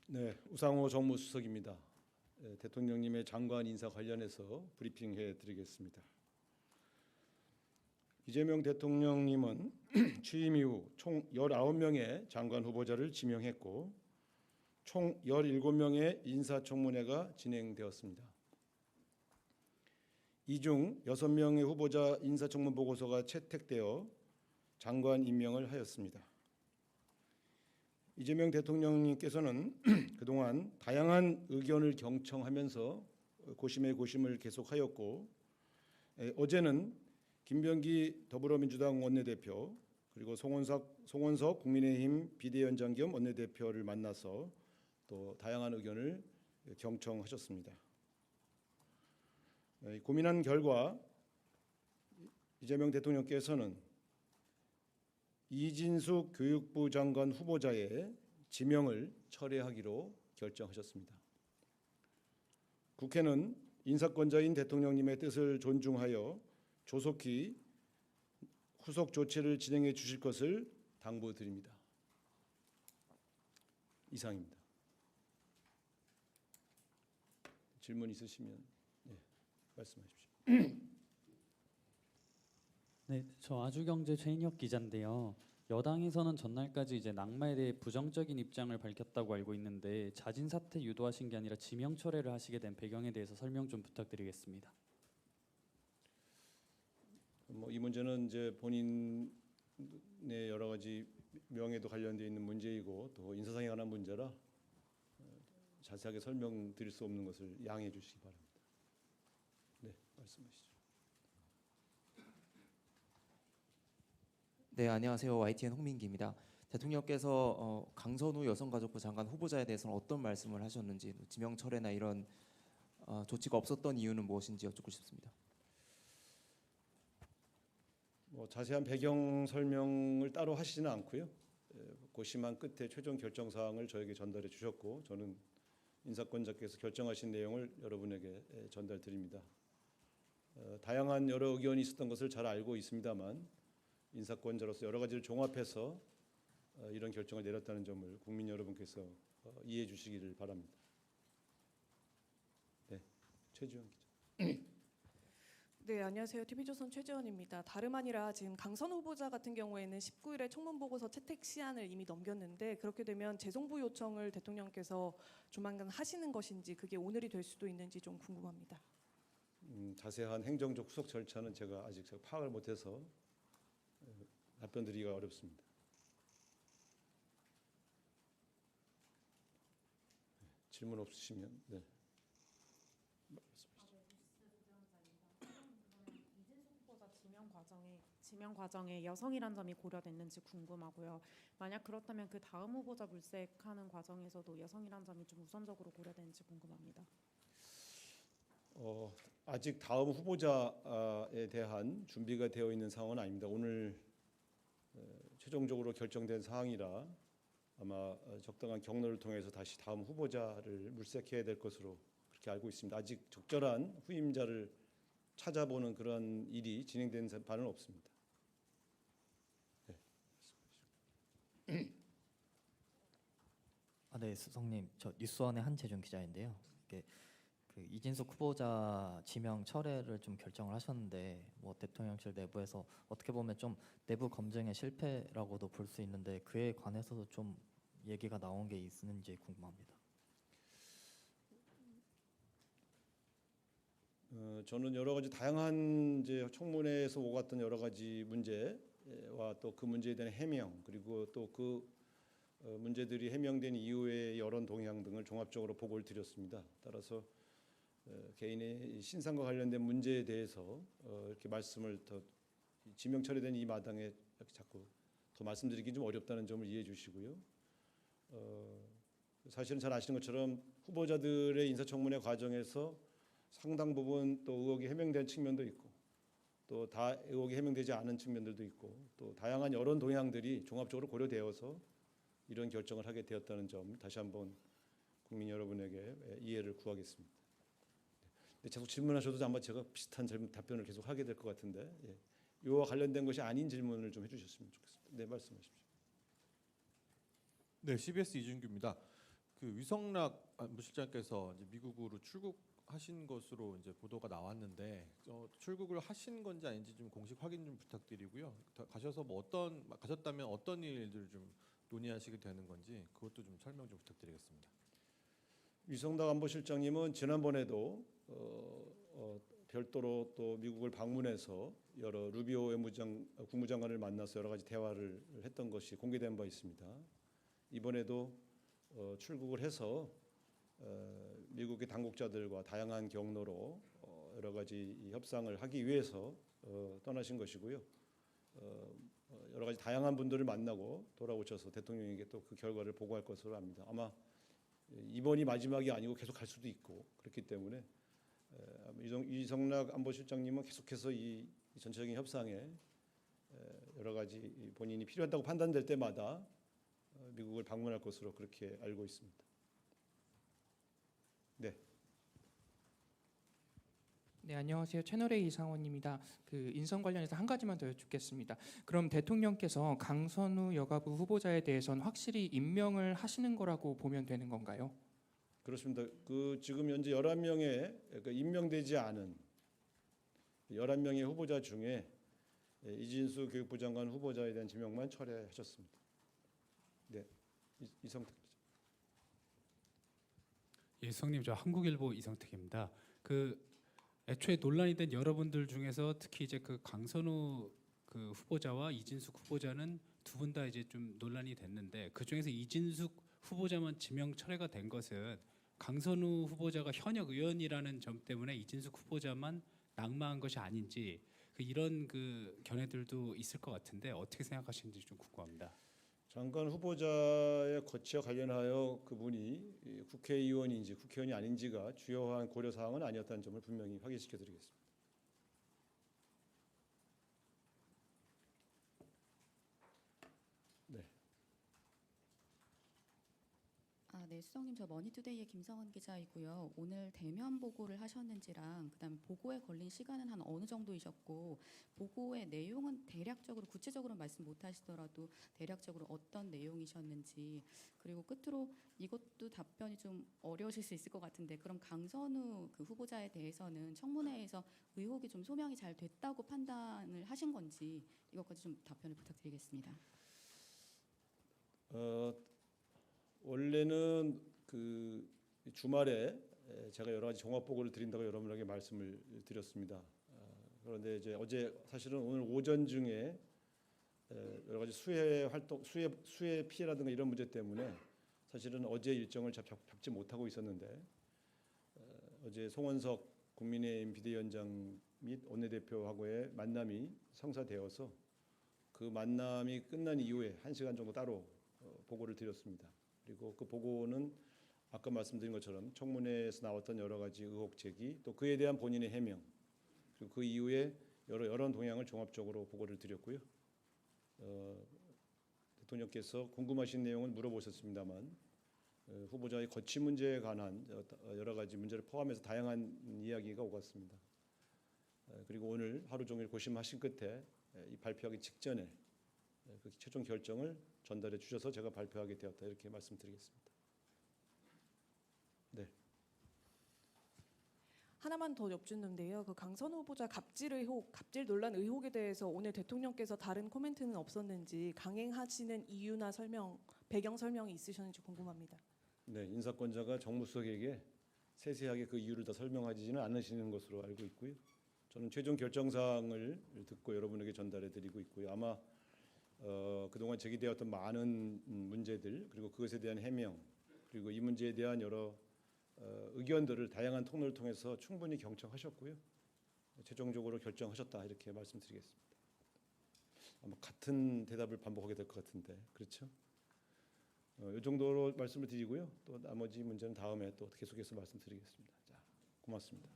네, 우상호 정무수석입니다. 대통령님의 장관 인사 관련해서 브리핑해 드리겠습니다. 이재명 대통령님은 취임 이후 총 19명의 장관 후보자를 지명했고 총 17명의 인사청문회가 진행되었습니다. 이 중 6명의 후보자 인사청문 보고서가 채택되어 장관 임명을 하였습니다. 이재명 대통령님께서는 그동안 다양한 의견을 경청하면서 고심의 고심을 계속하였고 어제는 김병기 더불어민주당 원내대표 그리고 송원석 국민의힘 비대위원장 겸 원내대표를 만나서 또 다양한 의견을 경청하셨습니다. 고민한 결과 이재명 대통령께서는 이진숙 교육부 장관 후보자의 지명을 철회하기로 결정하셨습니다. 국회는 인사권자인 대통령님의 뜻을 존중하여 조속히 후속 조치를 진행해 주실 것을 당부드립니다. 이상입니다. 질문 있으시면 말씀하십시오. 네, 저 아주경제 최인혁 기자인데요. 여당에서는 전날까지 이제 낙마에 대해 부정적인 입장을 밝혔다고 알고 있는데 자진 사퇴 유도하신 게 아니라 지명 철회를 하시게 된 배경에 대해서 설명 좀 부탁드리겠습니다. 이 문제는 이제 본인의 여러 가지 명예도 관련되어 있는 문제이고 또 인사상에 관한 문제라 자세하게 설명드릴 수 없는 것을 양해해 주시기 바랍니다. 네, 말씀하시죠. 네, 안녕하세요. YTN 홍민기입니다. 대통령께서 강선우 여성가족부 장관 후보자에 대해서는 어떤 말씀을 하셨는지, 지명 철회나 이런 조치가 없었던 이유는 무엇인지 여쭙고 싶습니다. 자세한 배경 설명을 따로 하시지는 않고요. 고심한 끝에 최종 결정 사항을 저에게 전달해 주셨고 저는 인사권자께서 결정하신 내용을 여러분에게 전달드립니다. 다양한 여러 의견이 있었던 것을 잘 알고 있습니다만 인사권자로서 여러 가지를 종합해서 이런 결정을 내렸다는 점을 국민 여러분께서 이해해 주시기를 바랍니다. 네, 최지원 기자. 네, 안녕하세요. TV조선 최지원입니다. 다름 아니라 지금 강선우 후보자 같은 경우에는 19일에 청문보고서 채택 시한을 이미 넘겼는데 그렇게 되면 재송부 요청을 대통령께서 조만간 하시는 것인지 그게 오늘이 될 수도 있는지 좀 궁금합니다. 자세한 행정적 후속 절차는 제가 아직 파악을 못해서 답변드리기가 어렵습니다. 질문 없으시면 네. 지명 과정에 여성이란 점이 고려됐는지 궁금하고요. 만약 그렇다면 그 다음 후보자 물색하는 과정에서도 여성이란 점이 좀 우선적으로 고려되는지 궁금합니다. 아직 다음 후보자에 대한 준비가 되어 있는 상황은 아닙니다. 오늘 최종적으로 결정된 사항이라 아마 적당한 경로를 통해서 다시 다음 후보자를 물색해야 될 것으로 그렇게 알고 있습니다. 아직 적절한 후임자를 찾아보는 그런 일이 진행된 바는 없습니다. 네. 네, 수석님, 저 뉴스원의 한재준 기자인데요. 그 이진숙 후보자 지명 철회를 좀 결정을 하셨는데 대통령실 내부에서 어떻게 보면 좀 내부 검증의 실패라고도 볼 수 있는데 그에 관해서도 좀 얘기가 나온 게 있는지 궁금합니다. 저는 여러 가지 다양한 이제 청문회에서 오갔던 여러 가지 문제와 또 그 문제에 대한 해명 그리고 또 그 문제들이 해명된 이후의 여론 동향 등을 종합적으로 보고를 드렸습니다. 따라서 개인의 신상과 관련된 문제에 대해서 이렇게 말씀을 더 지명 처리된 이 마당에 자꾸 더 말씀드리기 좀 어렵다는 점을 이해해 주시고요. 사실은 잘 아시는 것처럼 후보자들의 인사청문회 과정에서 상당 부분 또 의혹이 해명된 측면도 있고 또 다 의혹이 해명되지 않은 측면들도 있고 또 다양한 여론 동향들이 종합적으로 고려되어서 이런 결정을 하게 되었다는 점 다시 한번 국민 여러분에게 이해를 구하겠습니다. 자꾸 질문하셔도 아마 제가 비슷한 답변을 계속 하게 될 것 같은데 이와 관련된 것이 아닌 질문을 좀 해주셨으면 좋겠습니다. 네, 말씀하십시오. 네, CBS 이준규입니다. 그 위성락 안보실장께서 이제 미국으로 출국하신 것으로 이제 보도가 나왔는데 출국을 하신 건지 아닌지 좀 공식 확인 좀 부탁드리고요. 가셔서 뭐 가셨다면 어떤 일들을 좀 논의하시게 되는 건지 그것도 좀 설명 좀 부탁드리겠습니다. 위성락 안보실장님은 지난번에도 별도로 또 미국을 방문해서 여러 루비오 국무장관을 만나서 여러 가지 대화를 했던 것이 공개된 바 있습니다. 이번에도 출국을 해서 미국의 당국자들과 다양한 경로로 여러 가지 협상을 하기 위해서 떠나신 것이고요. 여러 가지 다양한 분들을 만나고 돌아오셔서 대통령에게 또 그 결과를 보고할 것으로 압니다. 아마 이번이 마지막이 아니고 계속 갈 수도 있고 그렇기 때문에 위성락 안보실장님은 계속해서 이 전체적인 협상에 여러 가지 본인이 필요하다고 판단될 때마다 미국을 방문할 것으로 그렇게 알고 있습니다. 네. 네, 안녕하세요. 채널A 이상원입니다. 그 인선 관련해서 한 가지만 더 여쭙겠습니다. 그럼 대통령께서 강선우 여가부 후보자에 대해서는 확실히 임명을 하시는 거라고 보면 되는 건가요? 그렇습니다. 그 지금 현재 11명의 임명되지 않은 11명의 후보자 중에 이진수 교육부 장관 후보자에 대한 지명만 철회하셨습니다. 네, 이성택 기자. 예, 성님, 저 한국일보 이성택입니다. 그 애초에 논란이 된 여러분들 중에서 특히 이제 그 강선우 그 후보자와 이진숙 후보자는 두 분 다 이제 좀 논란이 됐는데 그 중에서 이진숙 후보자만 지명 철회가 된 것은 강선우 후보자가 현역 의원이라는 점 때문에 이진숙 후보자만 낙마한 것이 아닌지 이런 그 견해들도 있을 것 같은데 어떻게 생각하시는지 좀 궁금합니다. 장관 후보자의 거취와 관련하여 그분이 국회의원인지 국회의원이 아닌지가 주요한 고려 사항은 아니었다는 점을 분명히 확인시켜드리겠습니다. 네. 네, 수석님, 저 머니투데이의 김성원 기자이고요. 오늘 대면 보고를 하셨는지랑 그다음에 보고에 걸린 시간은 한 어느 정도이셨고 보고의 내용은 대략적으로 구체적으로 말씀 못하시더라도 대략적으로 어떤 내용이셨는지 그리고 끝으로 이것도 답변이 좀 어려우실 수 있을 것 같은데 그럼 강선우 그 후보자에 대해서는 청문회에서 의혹이 좀 소명이 잘 됐다고 판단을 하신 건지 이것까지 좀 답변을 부탁드리겠습니다. 원래는 그 주말에 제가 여러 가지 종합 보고를 드린다고 여러분에게 말씀을 드렸습니다. 그런데 이제 어제 사실은 오늘 오전 중에 여러 가지 수해 활동, 수해 피해라든가 이런 문제 때문에 사실은 어제 일정을 잡지 못하고 있었는데 어제 송원석 국민의힘 비대위원장 및 원내대표하고의 만남이 성사되어서 그 만남이 끝난 이후에 1시간 정도 따로 보고를 드렸습니다. 그리고 그 보고는 아까 말씀드린 것처럼 청문회에서 나왔던 여러 가지 의혹 제기 또 그에 대한 본인의 해명 그리고 그 이후에 여러 여론 동향을 종합적으로 보고를 드렸고요. 대통령께서 궁금하신 내용은 물어보셨습니다만 후보자의 거취 문제에 관한 여러 가지 문제를 포함해서 다양한 이야기가 오갔습니다. 그리고 오늘 하루 종일 고심하신 끝에 이 발표하기 직전에 그 최종 결정을 전달해 주셔서 제가 발표하게 되었다 이렇게 말씀드리겠습니다. 네. 하나만 더 여쭙는데요. 그 강선우 후보자 갑질 의혹, 갑질 논란 의혹에 대해서 오늘 대통령께서 다른 코멘트는 없었는지 강행하시는 이유나 설명, 배경 설명이 있으셨는지 궁금합니다. 네, 인사권자가 정무수석에게 세세하게 그 이유를 다 설명하지는 않으시는 것으로 알고 있고요. 저는 최종 결정 사항을 듣고 여러분에게 전달해 드리고 있고요. 아마 그동안 제기되었던 많은 문제들 그리고 그것에 대한 해명 그리고 이 문제에 대한 여러 의견들을 다양한 통로를 통해서 충분히 경청하셨고요. 최종적으로 결정하셨다 이렇게 말씀드리겠습니다. 아마 같은 대답을 반복하게 될 것 같은데 그렇죠? 이 정도로 말씀을 드리고요. 또 나머지 문제는 다음에 또 계속해서 말씀드리겠습니다. 자, 고맙습니다.